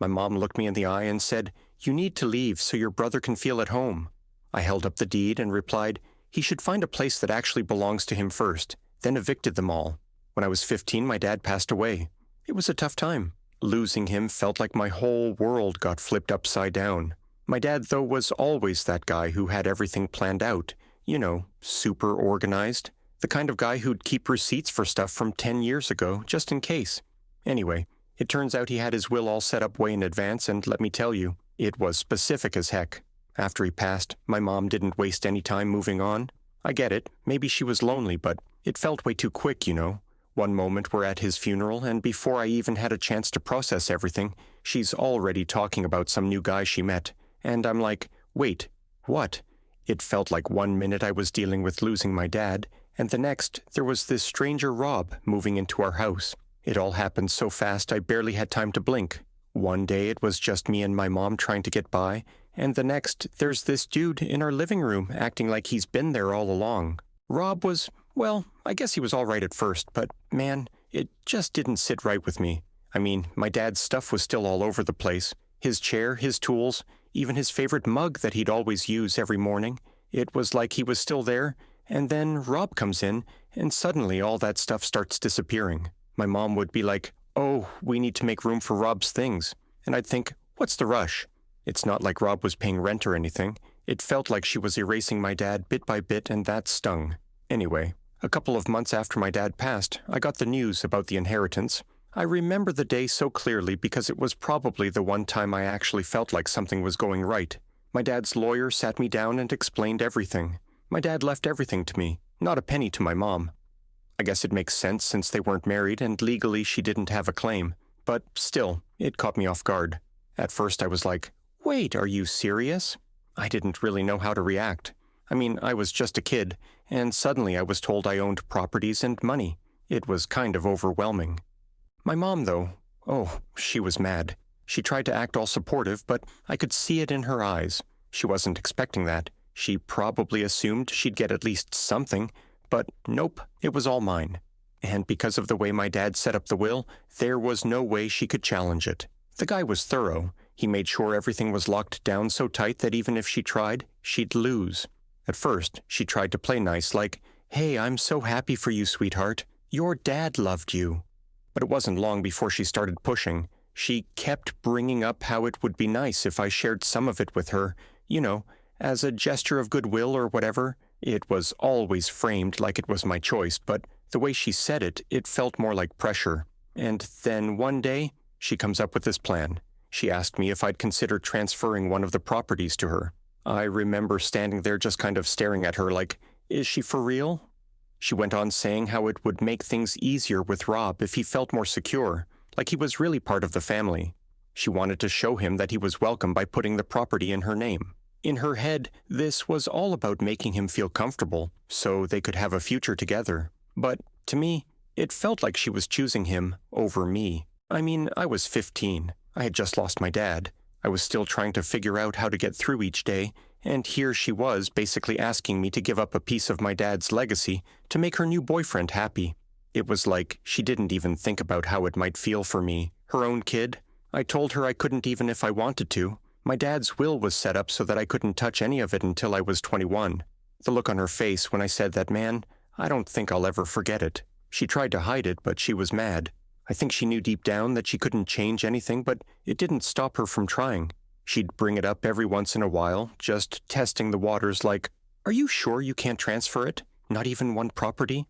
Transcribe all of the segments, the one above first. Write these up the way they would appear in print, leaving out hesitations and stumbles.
My mom looked me in the eye and said, "You need to leave so your brother can feel at home." I held up the deed and replied, "He should find a place that actually belongs to him first, then evicted them all." When I was 15, my dad passed away. It was a tough time. Losing him felt like my whole world got flipped upside down. My dad, though, was always that guy who had everything planned out. You know, super organized. The kind of guy who'd keep receipts for stuff from 10 years ago, just in case. Anyway, it turns out he had his will all set up way in advance, and let me tell you, it was specific as heck. After he passed, my mom didn't waste any time moving on. I get it, maybe she was lonely, but it felt way too quick, you know. One moment we're at his funeral, and before I even had a chance to process everything, she's already talking about some new guy she met. And I'm like, wait, what? It felt like one minute I was dealing with losing my dad, and the next there was this stranger Rob moving into our house. It all happened so fast I barely had time to blink. One day it was just me and my mom trying to get by, and the next there's this dude in our living room acting like he's been there all along. Rob was, well, I guess he was all right at first, but man, it just didn't sit right with me. I mean, my dad's stuff was still all over the place. His chair, his tools, even his favorite mug that he'd always use every morning. It was like he was still there, and then Rob comes in, and suddenly all that stuff starts disappearing. My mom would be like, "Oh, we need to make room for Rob's things." And I'd think, what's the rush? It's not like Rob was paying rent or anything. It felt like she was erasing my dad bit by bit, and that stung. Anyway, a couple of months after my dad passed, I got the news about the inheritance. I remember the day so clearly because it was probably the one time I actually felt like something was going right. My dad's lawyer sat me down and explained everything. My dad left everything to me, not a penny to my mom. I guess it makes sense since they weren't married and legally she didn't have a claim. But still, it caught me off guard. At first I was like, wait, are you serious? I didn't really know how to react. I mean, I was just a kid, and suddenly I was told I owned properties and money. It was kind of overwhelming. My mom, though, oh, she was mad. She tried to act all supportive, but I could see it in her eyes. She wasn't expecting that. She probably assumed she'd get at least something, but nope, it was all mine. And because of the way my dad set up the will, there was no way she could challenge it. The guy was thorough. He made sure everything was locked down so tight that even if she tried, she'd lose. At first, she tried to play nice, like, "Hey, I'm so happy for you, sweetheart. Your dad loved you." But it wasn't long before she started pushing. She kept bringing up how it would be nice if I shared some of it with her, you know, as a gesture of goodwill or whatever. It was always framed like it was my choice, but the way she said it, it felt more like pressure. And then one day, she comes up with this plan. She asked me if I'd consider transferring one of the properties to her. I remember standing there just kind of staring at her like, is she for real? She went on saying how it would make things easier with Rob if he felt more secure, like he was really part of the family. She wanted to show him that he was welcome by putting the property in her name. In her head, this was all about making him feel comfortable, so they could have a future together. But, to me, it felt like she was choosing him over me. I mean, I was 15. I had just lost my dad. I was still trying to figure out how to get through each day, and here she was basically asking me to give up a piece of my dad's legacy to make her new boyfriend happy. It was like she didn't even think about how it might feel for me, her own kid. I told her I couldn't even if I wanted to. My dad's will was set up so that I couldn't touch any of it until I was 21. The look on her face when I said that, man, I don't think I'll ever forget it. She tried to hide it, but she was mad. I think she knew deep down that she couldn't change anything, but it didn't stop her from trying. She'd bring it up every once in a while, just testing the waters like, "Are you sure you can't transfer it? Not even one property?"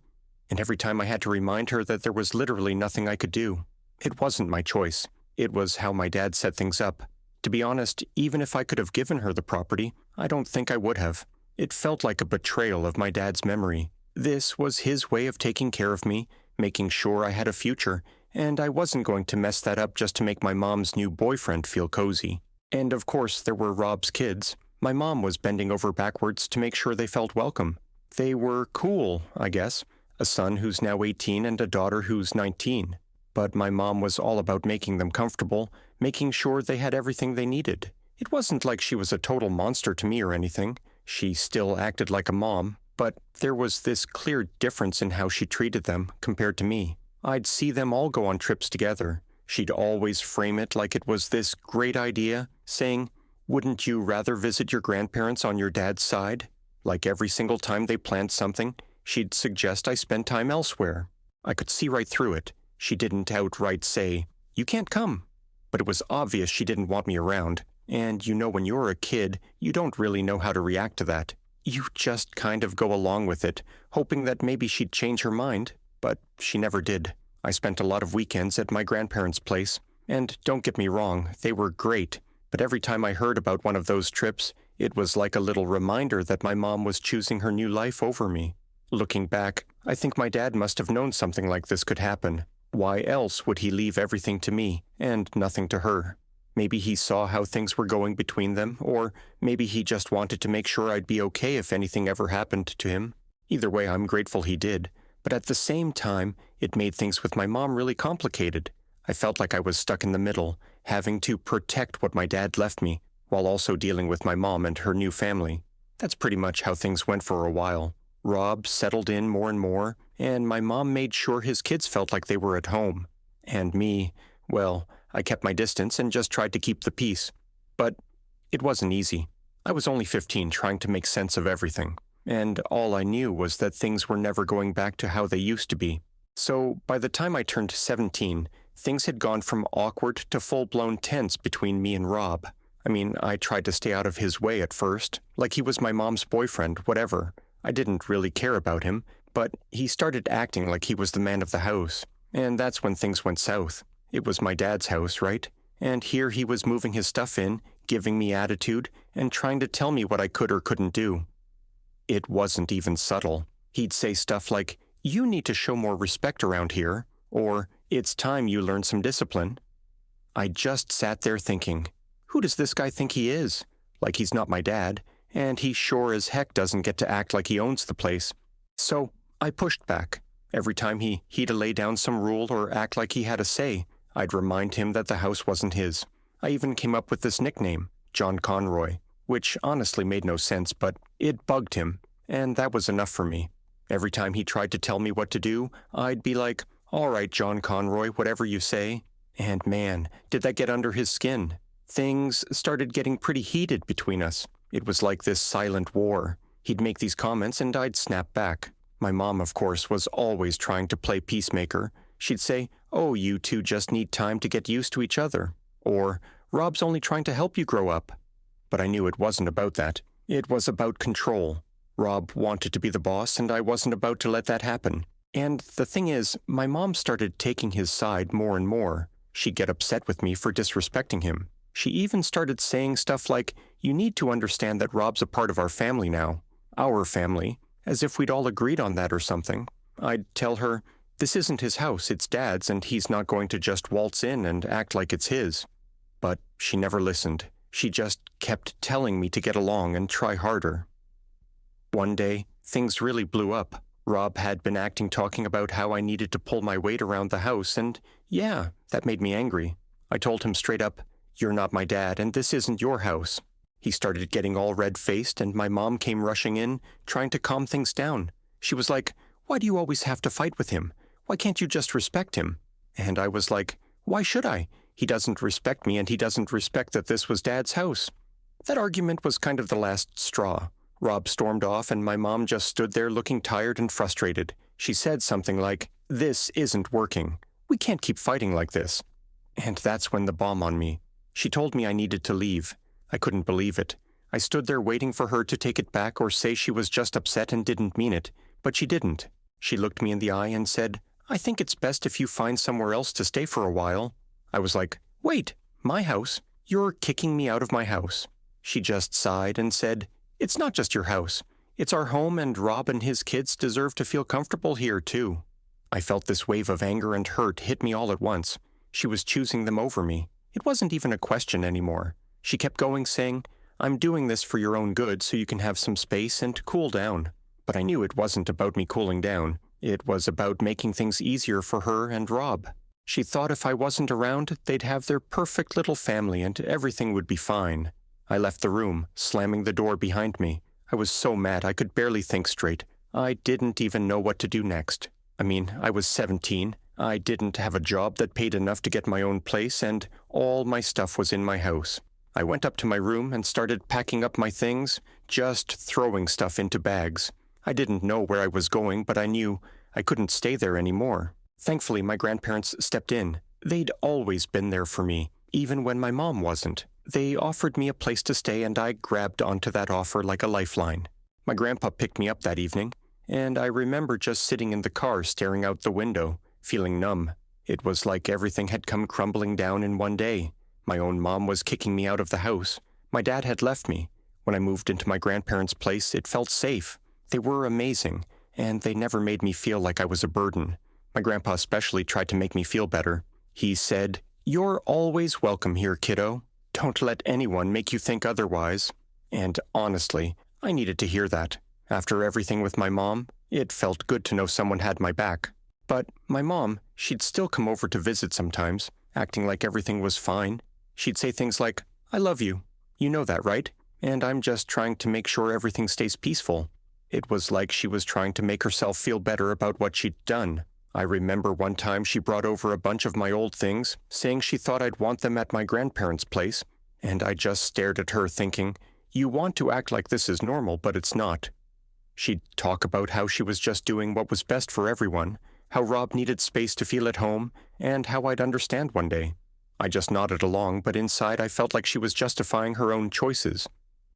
And every time I had to remind her that there was literally nothing I could do. It wasn't my choice. It was how my dad set things up. To be honest, even if I could have given her the property, I don't think I would have. It felt like a betrayal of my dad's memory. This was his way of taking care of me, making sure I had a future, and I wasn't going to mess that up just to make my mom's new boyfriend feel cozy. And of course, there were Rob's kids. My mom was bending over backwards to make sure they felt welcome. They were cool, I guess. A son who's now 18 and a daughter who's 19. But my mom was all about making them comfortable, making sure they had everything they needed. It wasn't like she was a total monster to me or anything. She still acted like a mom, but there was this clear difference in how she treated them compared to me. I'd see them all go on trips together. She'd always frame it like it was this great idea, saying, "Wouldn't you rather visit your grandparents on your dad's side?" Like every single time they planned something, she'd suggest I spend time elsewhere. I could see right through it. She didn't outright say, "You can't come." But it was obvious she didn't want me around. And when you're a kid, you don't really know how to react to that. You just kind of go along with it, hoping that maybe she'd change her mind. But she never did. I spent a lot of weekends at my grandparents' place. And don't get me wrong, they were great. But every time I heard about one of those trips, it was like a little reminder that my mom was choosing her new life over me. Looking back, I think my dad must have known something like this could happen. Why else would he leave everything to me and nothing to her? Maybe he saw how things were going between them, or maybe he just wanted to make sure I'd be okay if anything ever happened to him. Either way, I'm grateful he did. But at the same time, it made things with my mom really complicated. I felt like I was stuck in the middle, having to protect what my dad left me, while also dealing with my mom and her new family. That's pretty much how things went for a while. Rob settled in more and more, and my mom made sure his kids felt like they were at home. And me, well, I kept my distance and just tried to keep the peace. But it wasn't easy. I was only 15 trying to make sense of everything, and all I knew was that things were never going back to how they used to be. So by the time I turned 17, things had gone from awkward to full-blown tense between me and Rob. I tried to stay out of his way at first, like he was my mom's boyfriend, whatever. I didn't really care about him, but he started acting like he was the man of the house, and that's when things went south. It was my dad's house, right? And here he was moving his stuff in, giving me attitude, and trying to tell me what I could or couldn't do. It wasn't even subtle. He'd say stuff like, "You need to show more respect around here," or "It's time you learn some discipline." I just sat there thinking, who does this guy think he is? Like he's not my dad, and he sure as heck doesn't get to act like he owns the place. So I pushed back. Every time he'd lay down some rule or act like he had a say, I'd remind him that the house wasn't his. I even came up with this nickname, John Conroy, which honestly made no sense, but it bugged him, and that was enough for me. Every time he tried to tell me what to do, I'd be like, "All right, John Conroy, whatever you say." And man, did that get under his skin. Things started getting pretty heated between us. It was like this silent war. He'd make these comments and I'd snap back. My mom, of course, was always trying to play peacemaker. She'd say, "Oh, you two just need time to get used to each other." Or, "Rob's only trying to help you grow up." But I knew it wasn't about that. It was about control. Rob wanted to be the boss, and I wasn't about to let that happen. And the thing is, my mom started taking his side more and more. She'd get upset with me for disrespecting him. She even started saying stuff like, "You need to understand that Rob's a part of our family now. Our family," as if we'd all agreed on that or something. I'd tell her, "This isn't his house, it's Dad's, and he's not going to just waltz in and act like it's his." But she never listened. She just kept telling me to get along and try harder. One day, things really blew up. Rob had been talking about how I needed to pull my weight around the house, and yeah, that made me angry. I told him straight up, "You're not my dad, and this isn't your house." He started getting all red-faced, and my mom came rushing in, trying to calm things down. She was like, "Why do you always have to fight with him? Why can't you just respect him?" And I was like, "Why should I? He doesn't respect me, and he doesn't respect that this was Dad's house." That argument was kind of the last straw. Rob stormed off, and my mom just stood there looking tired and frustrated. She said something like, "This isn't working. We can't keep fighting like this." And that's when the bomb on me. She told me I needed to leave. I couldn't believe it. I stood there waiting for her to take it back or say she was just upset and didn't mean it, but she didn't. She looked me in the eye and said, "I think it's best if you find somewhere else to stay for a while." I was like, "Wait, my house? You're kicking me out of my house." She just sighed and said, "It's not just your house. It's our home, and Rob and his kids deserve to feel comfortable here, too." I felt this wave of anger and hurt hit me all at once. She was choosing them over me. It wasn't even a question anymore. She kept going, saying, "I'm doing this for your own good so you can have some space and cool down." But I knew it wasn't about me cooling down. It was about making things easier for her and Rob. She thought if I wasn't around, they'd have their perfect little family and everything would be fine. I left the room, slamming the door behind me. I was so mad I could barely think straight. I didn't even know what to do next. I was 17. I didn't have a job that paid enough to get my own place, and all my stuff was in my house. I went up to my room and started packing up my things, just throwing stuff into bags. I didn't know where I was going, but I knew I couldn't stay there anymore. Thankfully, my grandparents stepped in. They'd always been there for me, even when my mom wasn't. They offered me a place to stay, and I grabbed onto that offer like a lifeline. My grandpa picked me up that evening, and I remember just sitting in the car staring out the window, feeling numb. It was like everything had come crumbling down in one day. My own mom was kicking me out of the house. My dad had left me. When I moved into my grandparents' place, it felt safe. They were amazing, and they never made me feel like I was a burden. My grandpa especially tried to make me feel better. He said, "You're always welcome here, kiddo. Don't let anyone make you think otherwise." And honestly, I needed to hear that. After everything with my mom, it felt good to know someone had my back. But my mom, she'd still come over to visit sometimes, acting like everything was fine. She'd say things like, "I love you. You know that, right? And I'm just trying to make sure everything stays peaceful." It was like she was trying to make herself feel better about what she'd done. I remember one time she brought over a bunch of my old things, saying she thought I'd want them at my grandparents' place, and I just stared at her thinking, you want to act like this is normal, but it's not. She'd talk about how she was just doing what was best for everyone, how Rob needed space to feel at home, and how I'd understand one day. I just nodded along, but inside I felt like she was justifying her own choices.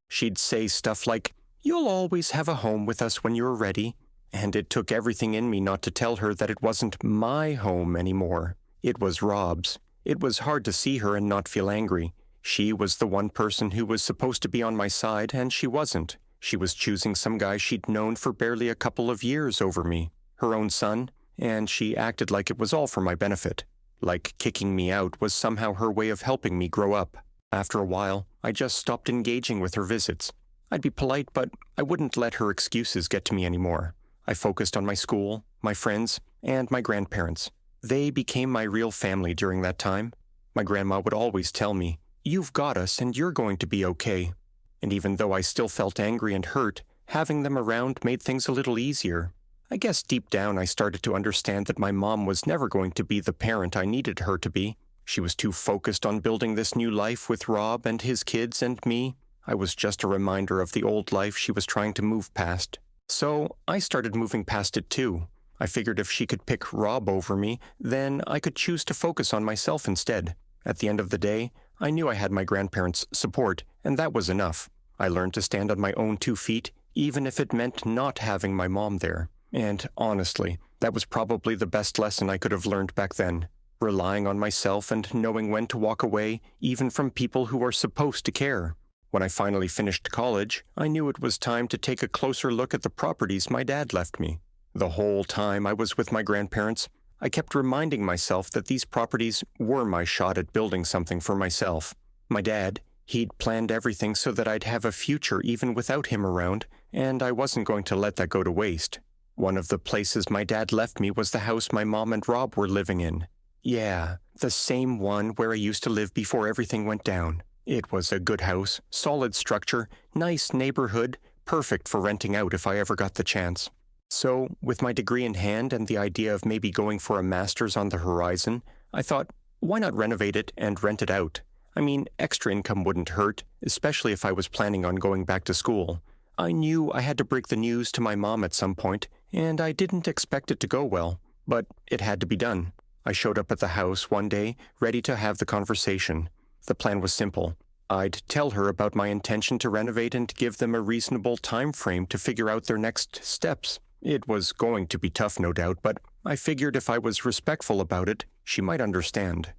She'd say stuff like, "You'll always have a home with us when you're ready," and it took everything in me not to tell her that it wasn't my home anymore. It was Rob's. It was hard to see her and not feel angry. She was the one person who was supposed to be on my side, and she wasn't. She was choosing some guy she'd known for barely a couple of years over me, her own son, and she acted like it was all for my benefit. Like kicking me out was somehow her way of helping me grow up. After a while, I just stopped engaging with her visits. I'd be polite, but I wouldn't let her excuses get to me anymore. I focused on my school, my friends, and my grandparents. They became my real family during that time. My grandma would always tell me, "You've got us and you're going to be okay." And even though I still felt angry and hurt, having them around made things a little easier. I guess deep down I started to understand that my mom was never going to be the parent I needed her to be. She was too focused on building this new life with Rob and his kids and me. I was just a reminder of the old life she was trying to move past. So I started moving past it too. I figured if she could pick Rob over me, then I could choose to focus on myself instead. At the end of the day, I knew I had my grandparents' support, and that was enough. I learned to stand on my own 2 feet, even if it meant not having my mom there. And honestly, that was probably the best lesson I could have learned back then. Relying on myself and knowing when to walk away, even from people who are supposed to care. When I finally finished college, I knew it was time to take a closer look at the properties my dad left me. The whole time I was with my grandparents, I kept reminding myself that these properties were my shot at building something for myself. My dad, he'd planned everything so that I'd have a future even without him around, and I wasn't going to let that go to waste. One of the places my dad left me was the house my mom and Rob were living in. Yeah, the same one where I used to live before everything went down. It was a good house, solid structure, nice neighborhood, perfect for renting out if I ever got the chance. So, with my degree in hand and the idea of maybe going for a master's on the horizon, I thought, why not renovate it and rent it out? I mean, extra income wouldn't hurt, especially if I was planning on going back to school. I knew I had to break the news to my mom at some point, and I didn't expect it to go well, but it had to be done. I showed up at the house one day, ready to have the conversation. The plan was simple. I'd tell her about my intention to renovate and give them a reasonable time frame to figure out their next steps. It was going to be tough, no doubt, but I figured if I was respectful about it, she might understand.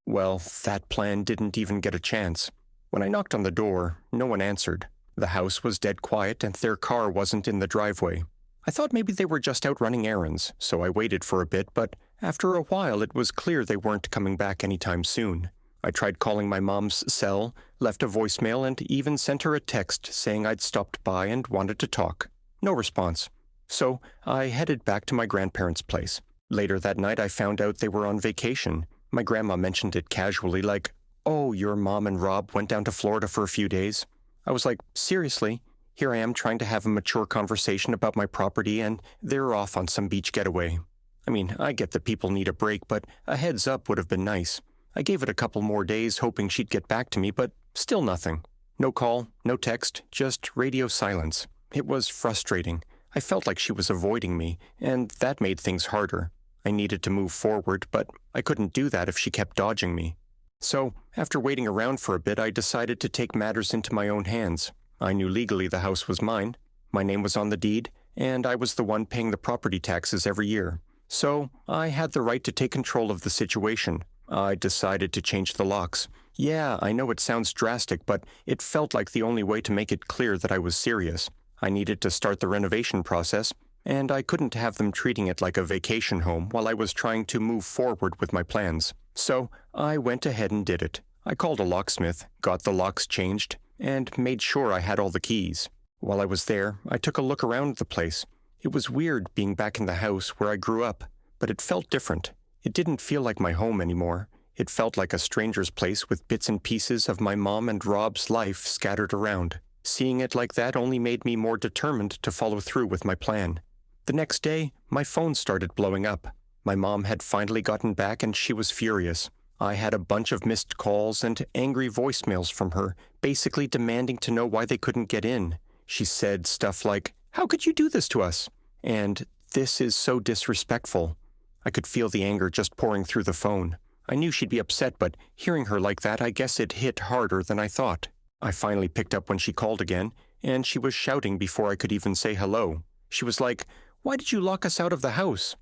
Well, that plan didn't even get a chance. When I knocked on the door, no one answered. The house was dead quiet and their car wasn't in the driveway. I thought maybe they were just out running errands, so I waited for a bit, but after a while it was clear they weren't coming back anytime soon. I tried calling my mom's cell, left a voicemail, and even sent her a text saying I'd stopped by and wanted to talk. No response. So I headed back to my grandparents' place. Later that night I found out they were on vacation. My grandma mentioned it casually like, "Oh, your mom and Rob went down to Florida for a few days." I was like, seriously? Here I am trying to have a mature conversation about my property and they're off on some beach getaway. I mean, I get that people need a break, but a heads up would have been nice. I gave it a couple more days hoping she'd get back to me, but still nothing. No call, no text, just radio silence. It was frustrating. I felt like she was avoiding me, and that made things harder. I needed to move forward, but I couldn't do that if she kept dodging me. So, after waiting around for a bit, I decided to take matters into my own hands. I knew legally the house was mine. My name was on the deed, and I was the one paying the property taxes every year. So, I had the right to take control of the situation. I decided to change the locks. Yeah, I know it sounds drastic, but it felt like the only way to make it clear that I was serious. I needed to start the renovation process, and I couldn't have them treating it like a vacation home while I was trying to move forward with my plans. So, I went ahead and did it. I called a locksmith, got the locks changed, and made sure I had all the keys. While I was there, I took a look around the place. It was weird being back in the house where I grew up, but it felt different. It didn't feel like my home anymore. It felt like a stranger's place with bits and pieces of my mom and Rob's life scattered around. Seeing it like that only made me more determined to follow through with my plan. The next day, my phone started blowing up. My mom had finally gotten back and she was furious. I had a bunch of missed calls and angry voicemails from her, basically demanding to know why they couldn't get in. She said stuff like, "How could you do this to us?" And, "This is so disrespectful." I could feel the anger just pouring through the phone. I knew she'd be upset, but hearing her like that, I guess it hit harder than I thought. I finally picked up when she called again, and she was shouting before I could even say hello. She was like, "Why did you lock us out of the house?"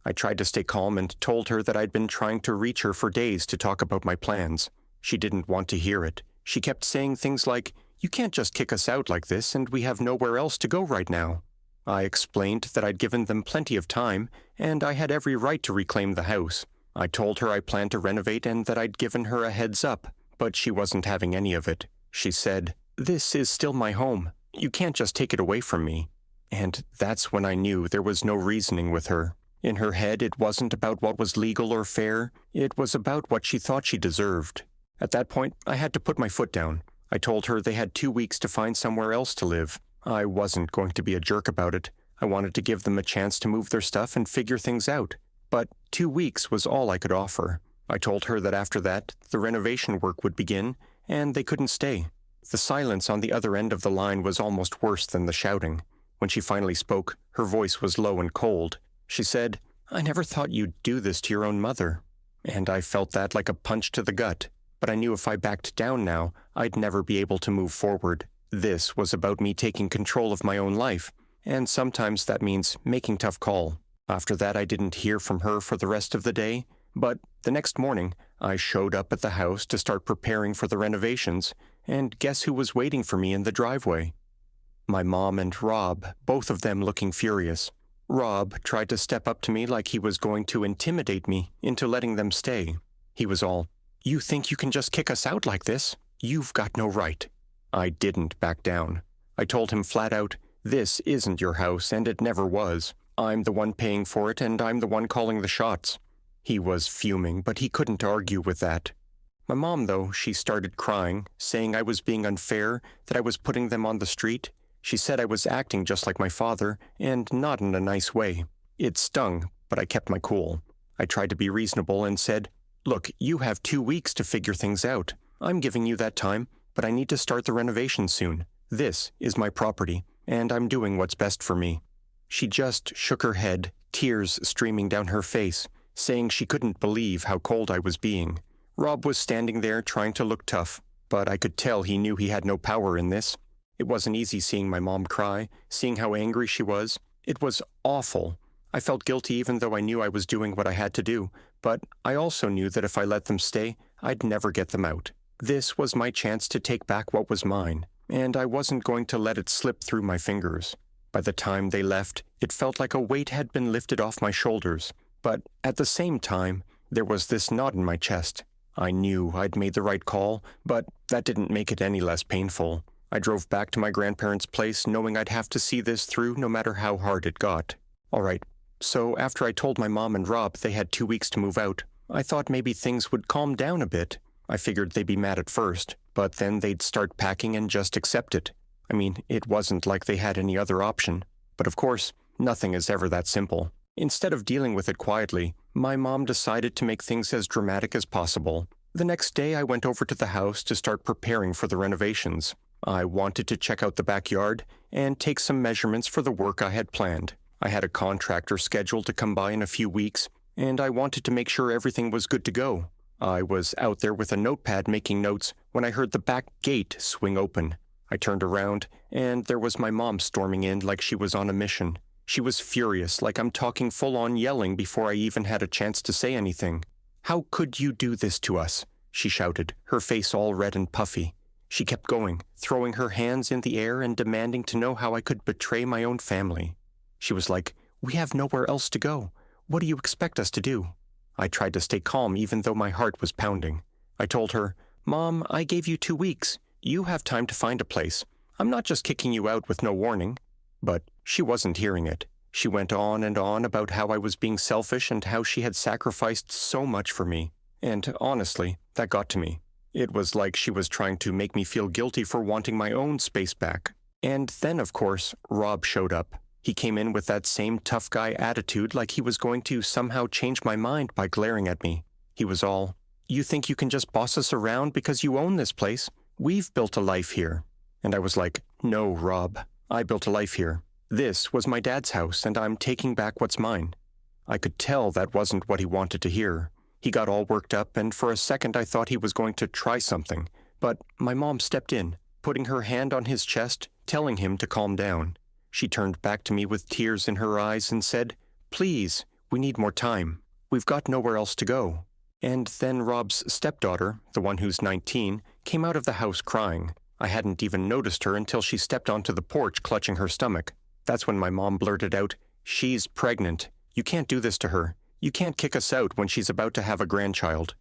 I tried to stay calm and told her that I'd been trying to reach her for days to talk about my plans. She didn't want to hear it. She kept saying things like, "You can't just kick us out like this, and we have nowhere else to go right now." I explained that I'd given them plenty of time, and I had every right to reclaim the house. I told her I planned to renovate and that I'd given her a heads up, but she wasn't having any of it. She said, "This is still my home. You can't just take it away from me." And that's when I knew there was no reasoning with her. In her head, it wasn't about what was legal or fair. It was about what she thought she deserved. At that point, I had to put my foot down. I told her they had 2 weeks to find somewhere else to live. I wasn't going to be a jerk about it. I wanted to give them a chance to move their stuff and figure things out. But 2 weeks was all I could offer. I told her that after that, the renovation work would begin, and they couldn't stay. The silence on the other end of the line was almost worse than the shouting. When she finally spoke, her voice was low and cold. She said, "I never thought you'd do this to your own mother." And I felt that like a punch to the gut. But I knew if I backed down now, I'd never be able to move forward. This was about me taking control of my own life, and sometimes that means making tough call. After that, I didn't hear from her for the rest of the day, but the next morning, I showed up at the house to start preparing for the renovations, and guess who was waiting for me in the driveway? My mom and Rob, both of them looking furious. Rob tried to step up to me like he was going to intimidate me into letting them stay. He was all, "You think you can just kick us out like this? You've got no right." I didn't back down. I told him flat out, "This isn't your house, and it never was. I'm the one paying for it, and I'm the one calling the shots." He was fuming, but he couldn't argue with that. My mom, though, she started crying, saying I was being unfair, that I was putting them on the street. She said I was acting just like my father, and not in a nice way. It stung, but I kept my cool. I tried to be reasonable and said, "Look, you have 2 weeks to figure things out. I'm giving you that time, but I need to start the renovation soon. This is my property, and I'm doing what's best for me." She just shook her head, tears streaming down her face, saying she couldn't believe how cold I was being. Rob was standing there trying to look tough, but I could tell he knew he had no power in this. It wasn't easy seeing my mom cry, seeing how angry she was. It was awful. I felt guilty even though I knew I was doing what I had to do, but I also knew that if I let them stay, I'd never get them out. This was my chance to take back what was mine, and I wasn't going to let it slip through my fingers. By the time they left, it felt like a weight had been lifted off my shoulders, but at the same time, there was this knot in my chest. I knew I'd made the right call, but that didn't make it any less painful. I drove back to my grandparents' place knowing I'd have to see this through no matter how hard it got. All right, so after I told my mom and Rob they had 2 weeks to move out, I thought maybe things would calm down a bit. I figured they'd be mad at first, but then they'd start packing and just accept it. I mean, it wasn't like they had any other option. But of course, nothing is ever that simple. Instead of dealing with it quietly, my mom decided to make things as dramatic as possible. The next day, I went over to the house to start preparing for the renovations. I wanted to check out the backyard and take some measurements for the work I had planned. I had a contractor scheduled to come by in a few weeks, and I wanted to make sure everything was good to go. I was out there with a notepad making notes when I heard the back gate swing open. I turned around, and there was my mom storming in like she was on a mission. She was furious, like I'm talking full-on yelling before I even had a chance to say anything. "How could you do this to us?" she shouted, her face all red and puffy. She kept going, throwing her hands in the air and demanding to know how I could betray my own family. She was like, "We have nowhere else to go. What do you expect us to do?" I tried to stay calm even though my heart was pounding. I told her, "Mom, I gave you 2 weeks. You have time to find a place. I'm not just kicking you out with no warning." But she wasn't hearing it. She went on and on about how I was being selfish and how she had sacrificed so much for me. And honestly, that got to me. It was like she was trying to make me feel guilty for wanting my own space back. And then, of course, Rob showed up. He came in with that same tough guy attitude like he was going to somehow change my mind by glaring at me. He was all, "You think you can just boss us around because you own this place? We've built a life here." And I was like, "No, Rob, I built a life here. This was my dad's house, and I'm taking back what's mine." I could tell that wasn't what he wanted to hear. He got all worked up, and for a second I thought he was going to try something. But my mom stepped in, putting her hand on his chest, telling him to calm down. She turned back to me with tears in her eyes and said, "Please, we need more time. We've got nowhere else to go." And then Rob's stepdaughter, the one who's 19, came out of the house crying. I hadn't even noticed her until she stepped onto the porch clutching her stomach. That's when my mom blurted out, "She's pregnant. You can't do this to her. You can't kick us out when she's about to have a grandchild."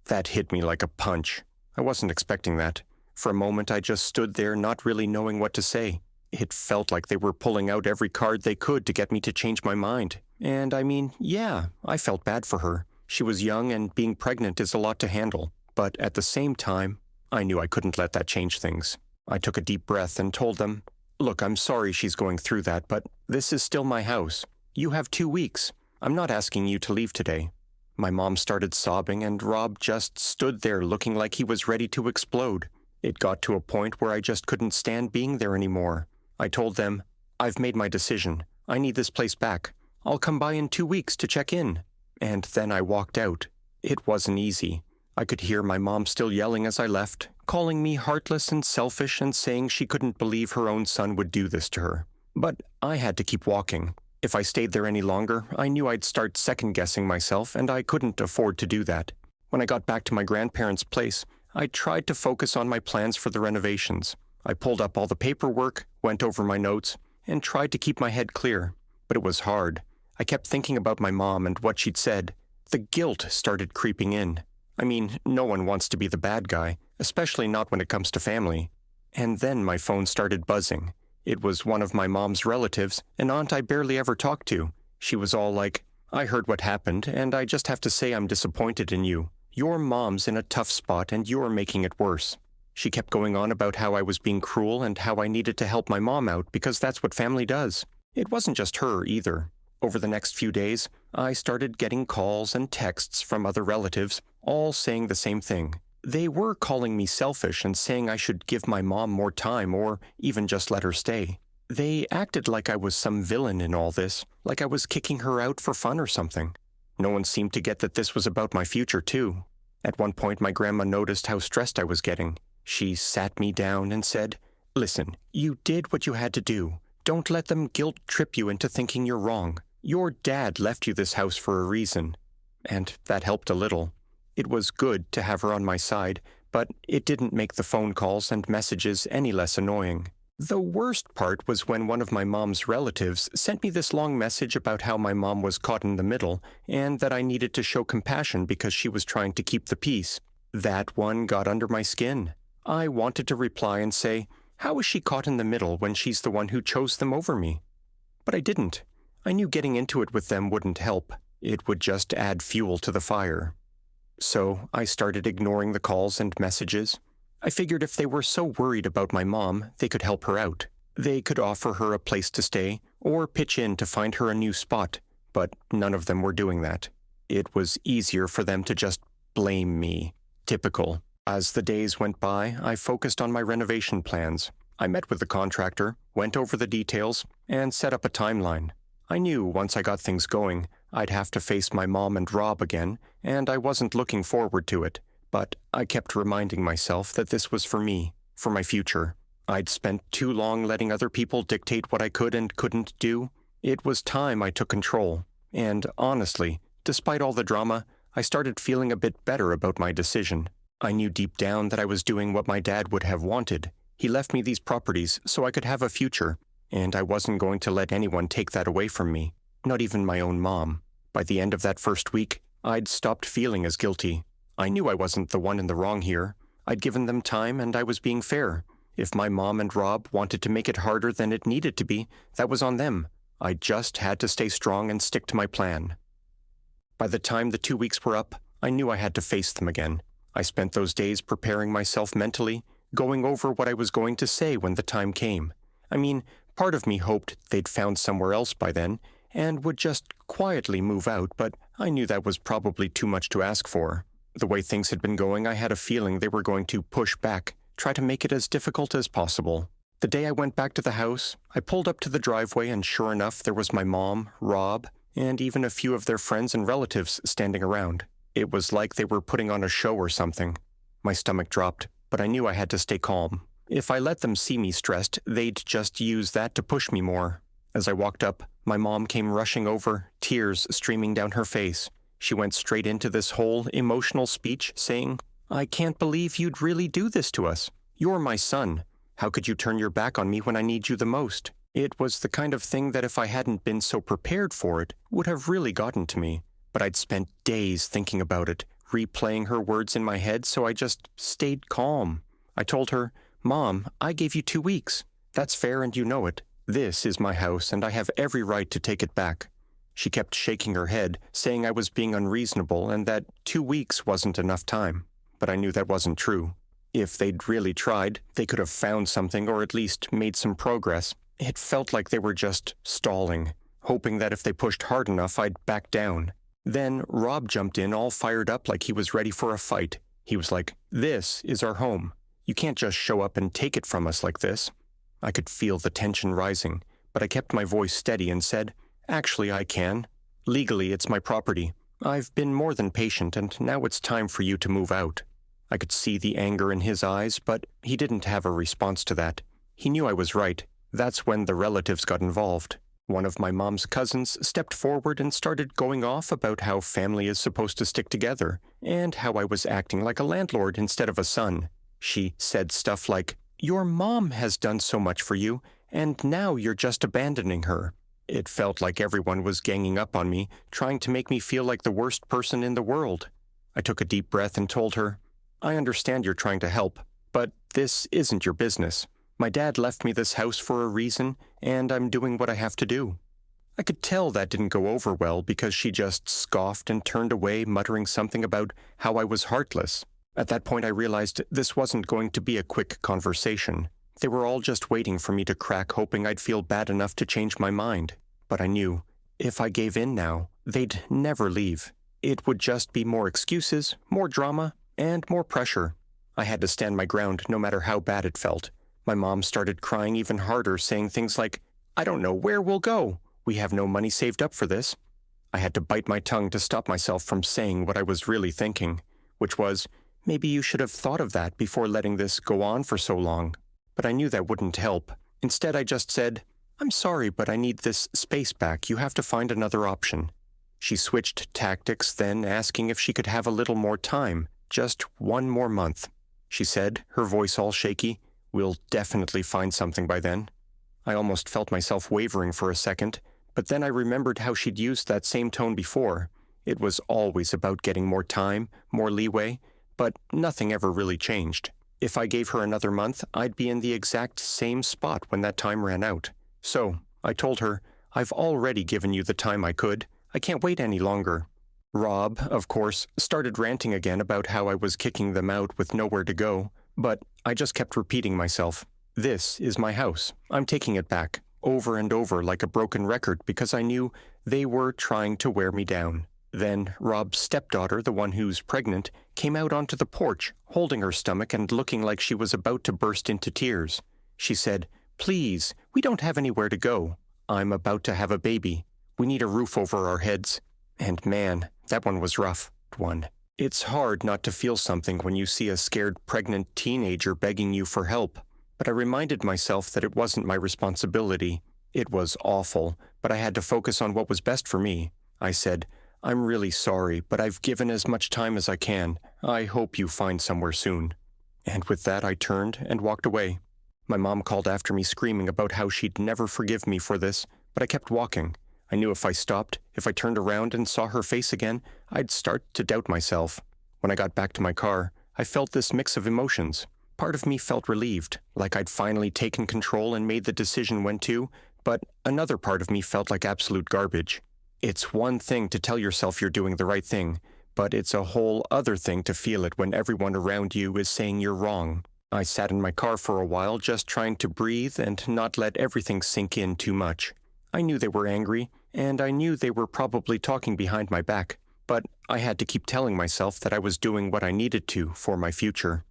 That hit me like a punch. I wasn't expecting that. For a moment, I just stood there not really knowing what to say. It felt like they were pulling out every card they could to get me to change my mind. And I mean, yeah, I felt bad for her. She was young and being pregnant is a lot to handle. But at the same time, I knew I couldn't let that change things. I took a deep breath and told them, "Look, I'm sorry she's going through that, but this is still my house. You have 2 weeks. I'm not asking you to leave today." My mom started sobbing, and Rob just stood there looking like he was ready to explode. It got to a point where I just couldn't stand being there anymore. I told them, "I've made my decision. I need this place back. I'll come by in 2 weeks to check in." And then I walked out. It wasn't easy. I could hear my mom still yelling as I left, calling me heartless and selfish and saying she couldn't believe her own son would do this to her. But I had to keep walking. If I stayed there any longer, I knew I'd start second-guessing myself, and I couldn't afford to do that. When I got back to my grandparents' place, I tried to focus on my plans for the renovations. I pulled up all the paperwork, went over my notes, and tried to keep my head clear. But it was hard. I kept thinking about my mom and what she'd said. The guilt started creeping in. I mean, no one wants to be the bad guy, especially not when it comes to family. And then my phone started buzzing. It was one of my mom's relatives, an aunt I barely ever talked to. She was all like, "I heard what happened, and I just have to say I'm disappointed in you. Your mom's in a tough spot, and you're making it worse." She kept going on about how I was being cruel and how I needed to help my mom out because that's what family does. It wasn't just her, either. Over the next few days, I started getting calls and texts from other relatives, all saying the same thing. They were calling me selfish and saying I should give my mom more time or even just let her stay. They acted like I was some villain in all this, like I was kicking her out for fun or something. No one seemed to get that this was about my future, too. At one point, my grandma noticed how stressed I was getting. She sat me down and said, "Listen, you did what you had to do. Don't let them guilt trip you into thinking you're wrong. Your dad left you this house for a reason." And that helped a little. It was good to have her on my side, but it didn't make the phone calls and messages any less annoying. The worst part was when one of my mom's relatives sent me this long message about how my mom was caught in the middle and that I needed to show compassion because she was trying to keep the peace. That one got under my skin. I wanted to reply and say, "How is she caught in the middle when she's the one who chose them over me?" But I didn't. I knew getting into it with them wouldn't help. It would just add fuel to the fire. So I started ignoring the calls and messages. I figured if they were so worried about my mom, they could help her out. They could offer her a place to stay or pitch in to find her a new spot. but none of them were doing that. It was easier for them to just blame me. Typical. As the days went by, I focused on my renovation plans. I met with the contractor, went over the details, and set up a timeline. I knew once I got things going, I'd have to face my mom and Rob again, and I wasn't looking forward to it. But I kept reminding myself that this was for me, for my future. I'd spent too long letting other people dictate what I could and couldn't do. It was time I took control. And honestly, despite all the drama, I started feeling a bit better about my decision. I knew deep down that I was doing what my dad would have wanted. He left me these properties so I could have a future, and I wasn't going to let anyone take that away from me, not even my own mom. By the end of that first week, I'd stopped feeling as guilty. I knew I wasn't the one in the wrong here. I'd given them time and I was being fair. If my mom and Rob wanted to make it harder than it needed to be, that was on them. I just had to stay strong and stick to my plan. By the time the 2 weeks were up, I knew I had to face them again. I spent those days preparing myself mentally, going over what I was going to say when the time came. I mean, part of me hoped they'd found somewhere else by then, and would just quietly move out, but I knew that was probably too much to ask for. The way things had been going, I had a feeling they were going to push back, try to make it as difficult as possible. The day I went back to the house, I pulled up to the driveway and sure enough, there was my mom, Rob, and even a few of their friends and relatives standing around. It was like they were putting on a show or something. My stomach dropped, but I knew I had to stay calm. If I let them see me stressed, they'd just use that to push me more. As I walked up, my mom came rushing over, tears streaming down her face. She went straight into this whole emotional speech, saying, "I can't believe you'd really do this to us. You're my son. How could you turn your back on me when I need you the most?" It was the kind of thing that if I hadn't been so prepared for it, would have really gotten to me. But I'd spent days thinking about it, replaying her words in my head, so I just stayed calm. I told her, "Mom, I gave you 2 weeks. That's fair and you know it. This is my house and I have every right to take it back." She kept shaking her head, saying I was being unreasonable and that 2 weeks wasn't enough time. But I knew that wasn't true. If they'd really tried, they could have found something or at least made some progress. It felt like they were just stalling, hoping that if they pushed hard enough, I'd back down. Then Rob jumped in all fired up like he was ready for a fight. He was like, "This is our home. You can't just show up and take it from us like this." I could feel the tension rising, but I kept my voice steady and said, "Actually, I can. Legally, it's my property. I've been more than patient, and now it's time for you to move out." I could see the anger in his eyes, but he didn't have a response to that. He knew I was right. That's when the relatives got involved. One of my mom's cousins stepped forward and started going off about how family is supposed to stick together, and how I was acting like a landlord instead of a son. She said stuff like, "Your mom has done so much for you, and now you're just abandoning her." It felt like everyone was ganging up on me, trying to make me feel like the worst person in the world. I took a deep breath and told her, "I understand you're trying to help, but this isn't your business. My dad left me this house for a reason, and I'm doing what I have to do." I could tell that didn't go over well because she just scoffed and turned away, muttering something about how I was heartless. At that point I realized this wasn't going to be a quick conversation. They were all just waiting for me to crack, hoping I'd feel bad enough to change my mind. But I knew, if I gave in now, they'd never leave. It would just be more excuses, more drama, and more pressure. I had to stand my ground no matter how bad it felt. My mom started crying even harder, saying things like, "I don't know where we'll go. We have no money saved up for this." I had to bite my tongue to stop myself from saying what I was really thinking, which was, maybe you should have thought of that before letting this go on for so long. But I knew that wouldn't help. Instead, I just said, "I'm sorry, but I need this space back. You have to find another option." She switched tactics, then asking if she could have a little more time, just 1 more month. She said, her voice all shaky, "We'll definitely find something by then." I almost felt myself wavering for a second, but then I remembered how she'd used that same tone before. It was always about getting more time, more leeway, but nothing ever really changed. If I gave her another month, I'd be in the exact same spot when that time ran out. So, I told her, "I've already given you the time I could. I can't wait any longer." Rob, of course, started ranting again about how I was kicking them out with nowhere to go, but I just kept repeating myself, "This is my house. I'm taking it back," over and over like a broken record because I knew They were trying to wear me down. Then Rob's stepdaughter, the one who's pregnant, came out onto the porch, holding her stomach and looking like she was about to burst into tears. She said, "Please, we don't have anywhere to go. I'm about to have a baby. We need a roof over our heads." And man, that one was rough. It's hard not to feel something when you see a scared pregnant teenager begging you for help. But I reminded myself that it wasn't my responsibility. It was awful, but I had to focus on what was best for me. I said, "I'm really sorry, but I've given as much time as I can. I hope you find somewhere soon." And with that, I turned and walked away. My mom called after me screaming about how she'd never forgive me for this, but I kept walking. I knew if I stopped, if I turned around and saw her face again, I'd start to doubt myself. When I got back to my car, I felt this mix of emotions. Part of me felt relieved, like I'd finally taken control and made the decision when to, but another part of me felt like absolute garbage. It's one thing to tell yourself you're doing the right thing, but it's a whole other thing to feel it when everyone around you is saying you're wrong. I sat in my car for a while just trying to breathe and not let everything sink in too much. I knew they were angry, and I knew they were probably talking behind my back, but I had to keep telling myself that I was doing what I needed to for my future.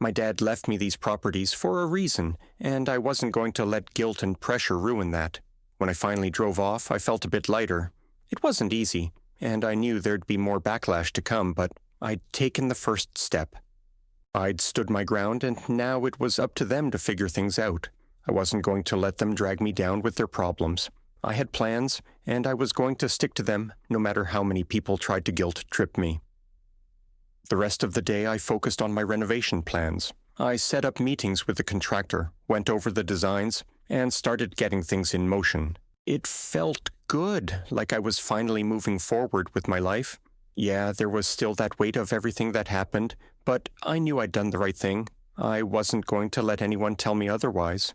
My dad left me these properties for a reason, and I wasn't going to let guilt and pressure ruin that. When I finally drove off, I felt a bit lighter. It wasn't easy, and I knew there'd be more backlash to come, but I'd taken the first step. I'd stood my ground, and now it was up to them to figure things out. I wasn't going to let them drag me down with their problems. I had plans, and I was going to stick to them no matter how many people tried to guilt-trip me. The rest of the day I focused on my renovation plans. I set up meetings with the contractor, went over the designs, and started getting things in motion. It felt good, like I was finally moving forward with my life. Yeah, there was still that weight of everything that happened, but I knew I'd done the right thing. I wasn't going to let anyone tell me otherwise.